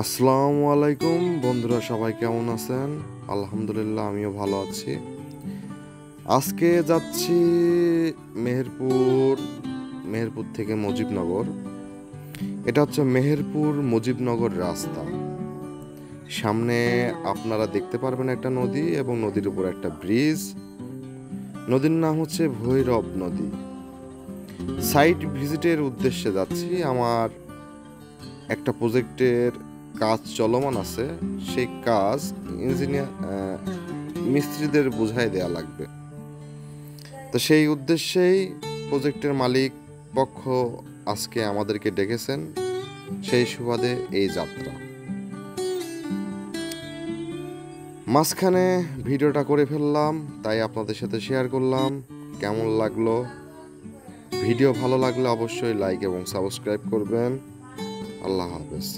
আসসালামু আলাইকুম বন্ধুরা, সবাই কেমন আছেন? আলহামদুলিল্লাহ, আমিও ভালো আছি। আজকে যাচ্ছি মেহেরপুর থেকে মুজিবনগর। এটা হচ্ছে মেহেরপুর মুজিবনগর রাস্তা। সামনে আপনারা দেখতে পারবেন একটা নদী এবং নদীর উপর একটা ব্রিজ। নদীর নাম হচ্ছে ভৈরব নদী। সাইট ভিজিটের উদ্দেশ্যে যাচ্ছি। আমার একটা প্রজেক্টের কাজ চলমান আছে, সেই কাজ মিস্ত্রিদের বুঝাই দেয়া লাগবে। তো সেই উদ্দেশ্যেই প্রজেক্টের মালিক পক্ষ আজকে আমাদেরকে ডেকেছেন, সেই সুবাদে এই যাত্রা। মাঝখানে ভিডিওটা করে ফেললাম, তাই আপনাদের সাথে শেয়ার করলাম। কেমন লাগলো? ভিডিও ভালো লাগলে অবশ্যই লাইক এবং সাবস্ক্রাইব করবেন। আল্লাহ হাফেজ।